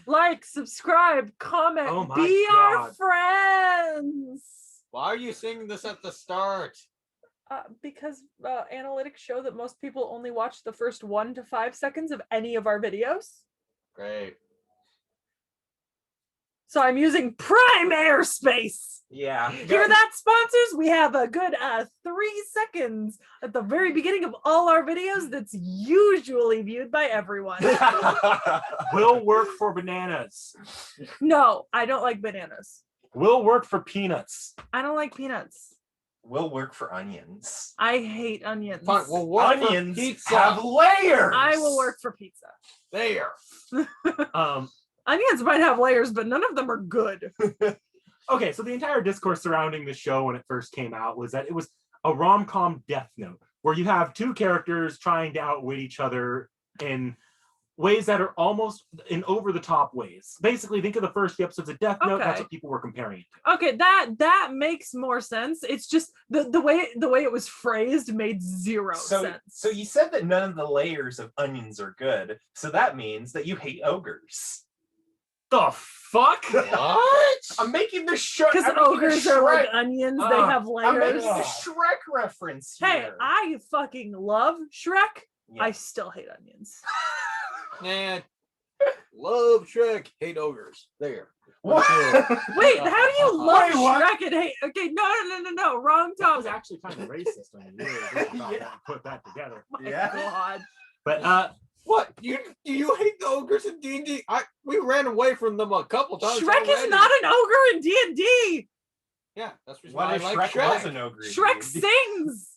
Like, subscribe, comment, Oh my be God. our friends. Why are you singing this at the start? Because analytics show that most people only watch the first 1 to 5 seconds of any of our videos. Great. So I'm using prime airspace. Yeah. Hear that, sponsors? We have a good 3 seconds at the very beginning of all our videos that's usually viewed by everyone. Will work for bananas. No, I don't like bananas. Will work for peanuts. I don't like peanuts. Will work for onions. I hate onions. Fine, well, what Onions pizza? have layers. I will work for pizza. There. Onions might have layers, but none of them are good. Okay, so the entire discourse surrounding the show when it first came out was that it was a rom-com Death Note, where you have two characters trying to outwit each other in ways that are almost in over-the-top ways. Basically, think of the first few episodes of Death Note. Okay. That's what people were comparing it to. Okay, that makes more sense. It's just the way it was phrased made zero sense. So you said that none of the layers of onions are good. So that means that you hate ogres. The fuck? What? I'm making the show Because ogres are like onions, they have I'm making layers. the Shrek reference here. Hey, I fucking love Shrek. Yeah. I still hate onions. Nah. Love Shrek, hate ogres. There. What? Wait, how do you love Wait, what? Shrek and hate? Okay, no, wrong That was topic. actually kind of racist when you really put that together. My Yeah. God. But What? You hate the ogres in D&D? We ran away from them a couple times. Shrek is already. not an ogre in D&D. Yeah, that's the reason What why I if like Shrek was Shrek. an ogre? in Shrek D&D? sings.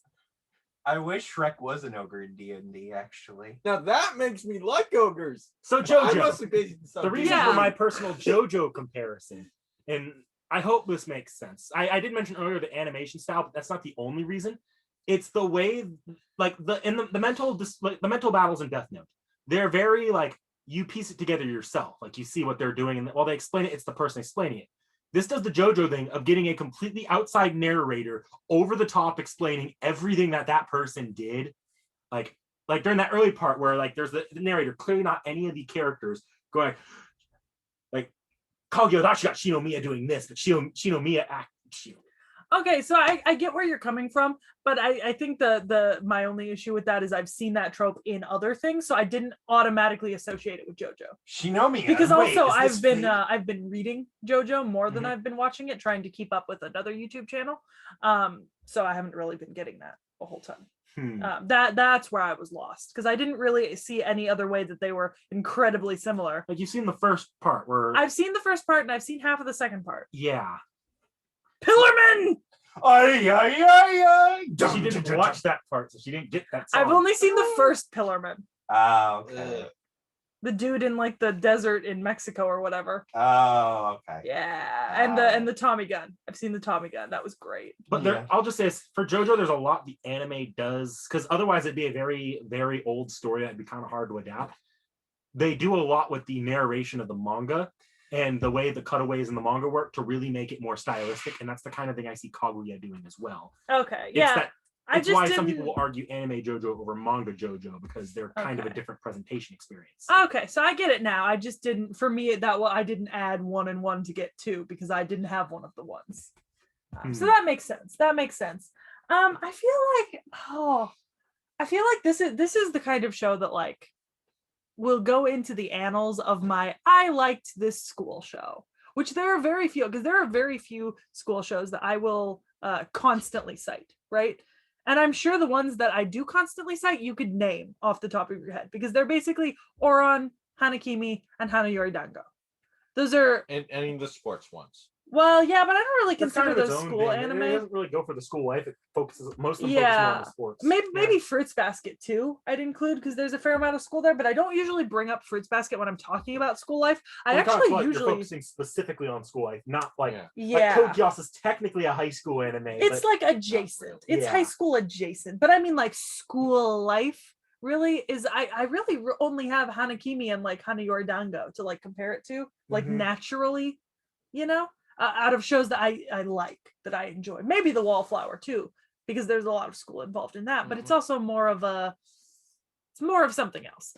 I wish Shrek was an ogre in D&D, actually. Now that makes me like ogres. so I JoJo, must be basing this on the reason Yeah. for my personal JoJo comparison, and I hope this makes sense. I did mention earlier the animation style, but that's not the only reason. It's the way, like the mental battles in Death Note. They're very like you piece it together yourself. Like you see what they're doing, and while they explain it, it's the person explaining it. This does the JoJo thing of getting a completely outside narrator over the top explaining everything that person did. Like during that early part where like there's the narrator, clearly not any of the characters going like Kaguya-sama got Shinomiya doing this, but Shinomiya act. Okay, so I get where you're coming from, but I think my only issue with that is I've seen that trope in other things, so I didn't automatically associate it with JoJo. Shinomiya. Because Wait, also is this fake? I've been reading JoJo more than Mhm. I've been watching it, trying to keep up with another YouTube channel. So I haven't really been getting that the whole time. That's where I was lost because I didn't really see any other way that they were incredibly similar. Like you've seen the first part where I've seen the first part and I've seen half of the second part. yeah. Pillarman! She didn't watch that part, so she didn't get that song. I've only seen the first Pillarman. Oh, okay. The dude in like the desert in Mexico or whatever. Oh, okay. Yeah. And the Tommy gun. I've seen the Tommy gun. That was great. But there, I'll just say this, for JoJo, there's a lot the anime does, because otherwise it'd be a very, very old story that'd be kind of hard to adapt. They do a lot with the narration of the manga and the way the cutaways in the manga work to really make it more stylistic, and that's the kind of thing I see Kaguya doing as well. Okay, yeah. It's why some people will argue anime JoJo over manga JoJo because they're kind of a different presentation experience. Okay, so I get it now. I just didn't, for me, I didn't add 1 and 1 to get 2 because I didn't have one of the ones. So that makes sense. I feel like this is the kind of show that like will go into the annals of my I liked this school show, which there are very few, because there are very few school shows that I will constantly cite, right? And I'm sure the ones that I do constantly cite, you could name off the top of your head because they're basically Oron, Hanakimi, and Hanayori Dango. Those are... And in the sports ones. Well, yeah, but I don't really That's consider kind of its those own school thing. anime. It doesn't really go for the school life. It focuses most of them focus more on the sports. Maybe Fruits Basket too. I'd include because there's a fair amount of school there, but I don't usually bring up Fruits Basket when I'm talking about school life. I actually you're usually focusing specifically on school life, not like yeah. Like Kaguya-sama is technically a high school anime. It's like adjacent. It's high school adjacent, but I mean like school life. Really is I really only have Hanakimi and like Hanayori Dango to like compare it to like naturally, you know, out of shows that I like, that I enjoy. Maybe The Wallflower too, because there's a lot of school involved in that, but it's also more of something else.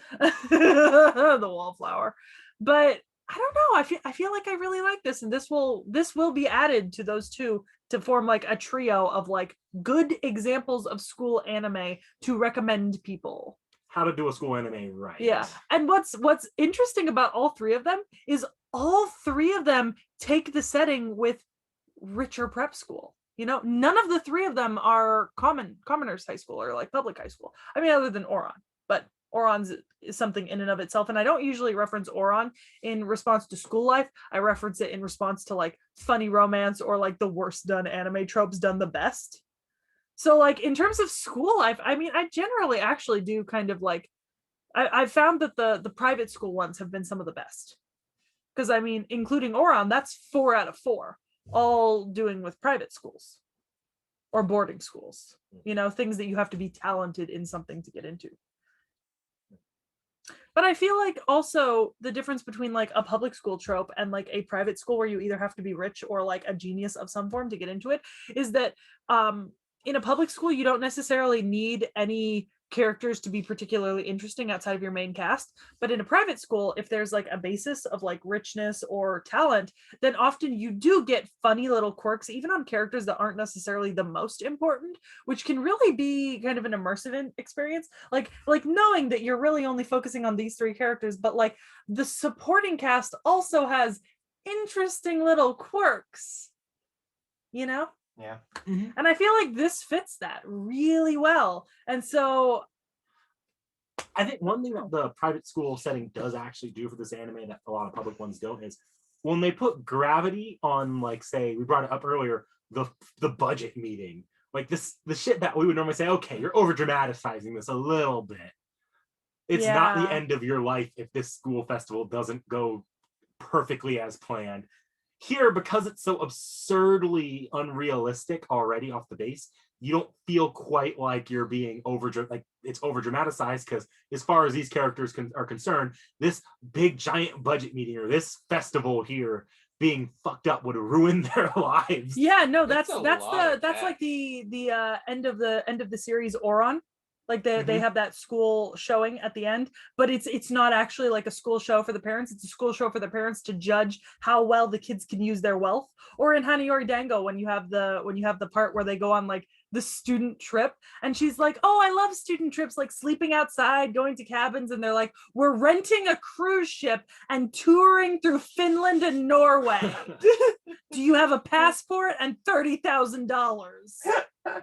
The Wallflower. But I don't know. I feel like I really like this, and this will be added to those two to form like a trio of like good examples of school anime to recommend people. How to do a school anime right. Yeah. And what's interesting about all three of them is all three of them take the setting with richer prep school. You know, none of the three of them are commoners high school or like public high school. I mean, other than Oran, but Oran's is something in and of itself. And I don't usually reference Oran in response to school life. I reference it in response to like funny romance or like the worst done anime tropes done the best. So like in terms of school life, I mean, I generally actually do kind of like, I've found that the private school ones have been some of the best. Because I mean, including Oran, that's 4 out of 4, all doing with private schools or boarding schools, you know, things that you have to be talented in something to get into. But I feel like also the difference between like a public school trope and like a private school where you either have to be rich or like a genius of some form to get into it is that in a public school, you don't necessarily need any characters to be particularly interesting outside of your main cast. But in a private school, if there's like a basis of like richness or talent, then often you do get funny little quirks, even on characters that aren't necessarily the most important, which can really be kind of an immersive experience. Like knowing that you're really only focusing on these 3 characters, but like the supporting cast also has interesting little quirks, you know? Yeah. Mm-hmm. And I feel like this fits that really well. And so I think one thing that the private school setting does actually do for this anime that a lot of public ones don't is when they put gravity on, like, say, we brought it up earlier, the budget meeting. Like the shit that we would normally say, okay, you're over dramatizing this a little bit. It's not the end of your life if this school festival doesn't go perfectly as planned. Here, because it's so absurdly unrealistic already off the base, you don't feel quite like you're being it's over dramatized, because as far as these characters are concerned, this big giant budget meeting or this festival here being fucked up would ruin their lives. Yeah, no, that's that's like the end of the series Oran. Like they have that school showing at the end, but it's not actually like a school show for the parents. It's a school show for the parents to judge how well the kids can use their wealth. Or in Hanayori Dango, when you have the part where they go on like the student trip, and she's like, "Oh, I love student trips, like sleeping outside, going to cabins," and they're like, "We're renting a cruise ship and touring through Finland and Norway. Do you have a passport and $30,000?"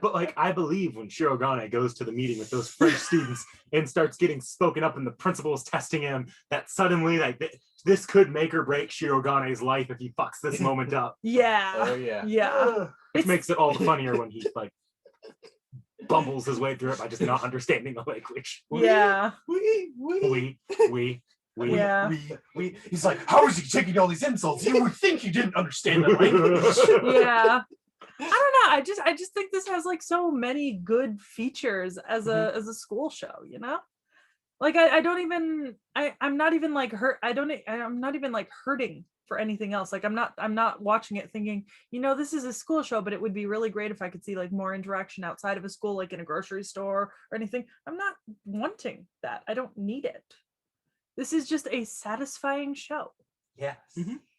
But like, I believe when Shirogane goes to the meeting with those French students and starts getting spoken up and the principal is testing him, that suddenly like this could make or break Shirogane's life if he fucks this moment up. Yeah. Oh yeah. Yeah. Which makes it all the funnier when he like bumbles his way through it by just not understanding the language. Yeah. We. Yeah. He's like, how is he taking all these insults? You would think you didn't understand the language. Yeah. I don't know. I just think this has like so many good features as a school show, you know? Like I'm not even like I'm not even like hurting for anything else. Like I'm not watching it thinking, you know, this is a school show, but it would be really great if I could see like more interaction outside of a school, like in a grocery store or anything. I'm not wanting that. I don't need it. This is just a satisfying show. Yes.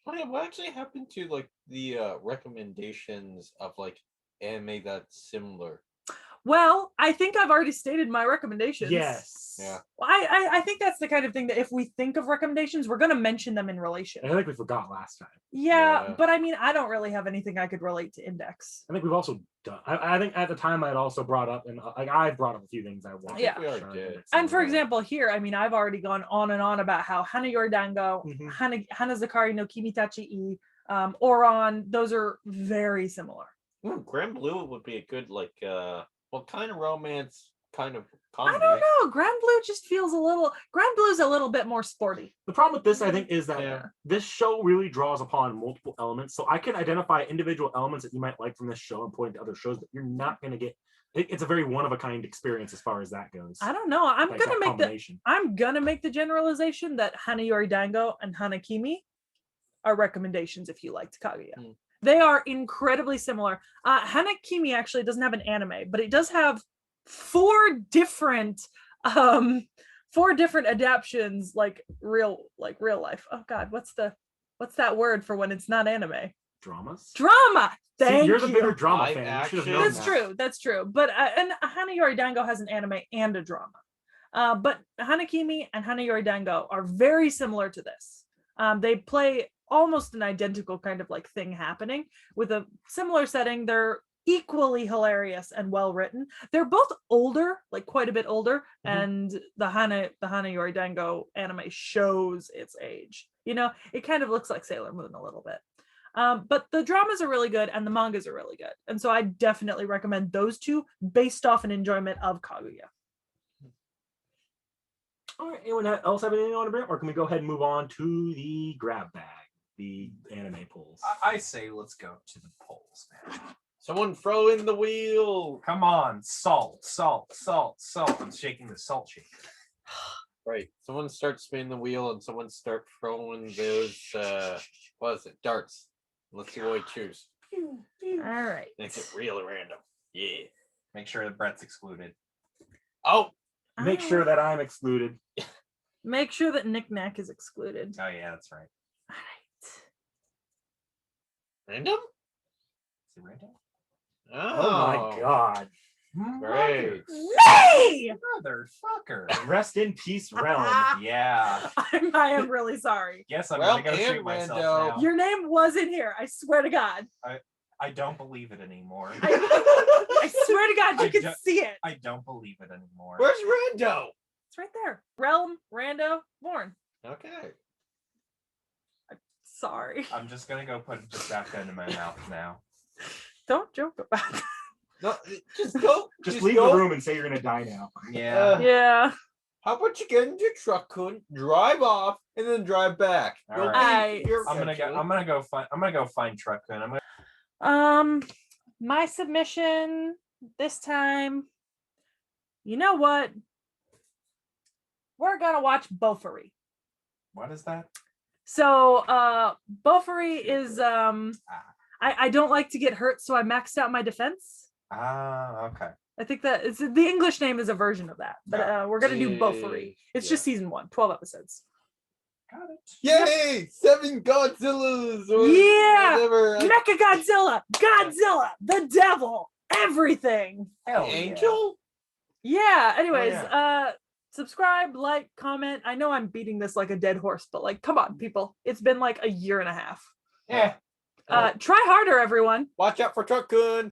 What actually happened to like the recommendations of like anime that's similar? Well, I think I've already stated my recommendations. Yes. Yeah. Well, I think that's the kind of thing that if we think of recommendations, we're going to mention them in relation. I think we forgot last time. Yeah, but I mean, I don't really have anything I could relate to Index. I think we've also done. I think at the time I'd also brought up, and like I brought up a few things I watched. Yeah. We already did. And for example, here, I mean, I've already gone on and on about how Hanayori Dango, Hanazakari no Kimi-Tachi-e, Oran, those are very similar. Ooh, Grand Blue would be a good like kind of romance, kind of comedy. I don't know. Grand Blue just feels Grand Blue's a little bit more sporty. The problem with this, I think, is that this show really draws upon multiple elements. So I can identify individual elements that you might like from this show and point to other shows, but you're not going to get. It's a very one-of-a-kind experience as far as that goes. I don't know. I'm gonna make the generalization that Hanayori Dango and Hanakimi are recommendations if you liked Kaguya. They are incredibly similar. Hanakimi actually doesn't have an anime, but it does have four different 4 different adaptations, like real life. Oh God, what's that word for when it's not anime? Dramas. Drama. See, you're the you. bigger drama Live fan. You should have action. known That's that. true. That's true. But and Hana Yori Dango has an anime and a drama. But Hanakimi and Hana Yori Dango are very similar to this. They play almost an identical kind of like thing happening with a similar setting. They're equally hilarious and well written. They're both older, like quite a bit older, and the Hana Yori Dango anime shows its age. You know, it kind of looks like Sailor Moon a little bit. But the dramas are really good and the mangas are really good. And so I definitely recommend those two based off an enjoyment of Kaguya. All right, anyone else have anything on to bring up? Or can we go ahead and move on to the grab bag, the anime polls? I say let's go to the polls, man. Someone throw in the wheel. Come on, salt. I'm shaking the salt shaker. Right. Someone start spinning the wheel and someone start throwing those what is it? Darts. Let's see what we choose. All right. Make it real random. Yeah. Make sure that Brett's excluded. Oh, Make sure that I'm excluded. Make sure that Knick Knack is excluded. Oh yeah, that's right. All random? Is it random? Oh, my God. Great. right. Motherfucker. Rest in peace, Realm. Yeah. I am really sorry. Yes, I'm Well, gonna go shoot and myself Rando. now. Your name was in here. I swear to God. I don't believe it anymore. I swear to God, you I can don't- see it. I don't believe it anymore. Where's Rando? It's right there. Realm, Rando, Born. Okay. Sorry. I'm just gonna go put just shotgun into my mouth now. Don't joke about that. No, just go. Just leave go. the room and say you're gonna die now. Yeah. Yeah. How about you get into your truck, Kun, drive off, and then drive back? All You'll right. be here I'm gonna go find Truckun. My submission this time. You know what? We're gonna watch Bofuri. What is that? So Bofuri is I don't like to get hurt, so I maxed out my defense. Ah, okay. I think that it's the English name is a version of that, but we're gonna do Bofuri. It's just season 1, 12 episodes. Got it. Yay! 7 Godzillas or Yeah! whatever. Mecha Godzilla, the devil, everything. Hell yeah. Angel? Yeah. Anyways, yeah. Subscribe, like, comment. I know I'm beating this like a dead horse, but like, come on, people. It's been like a year and a half. Yeah. Try harder, everyone. Watch out for Truck Kun.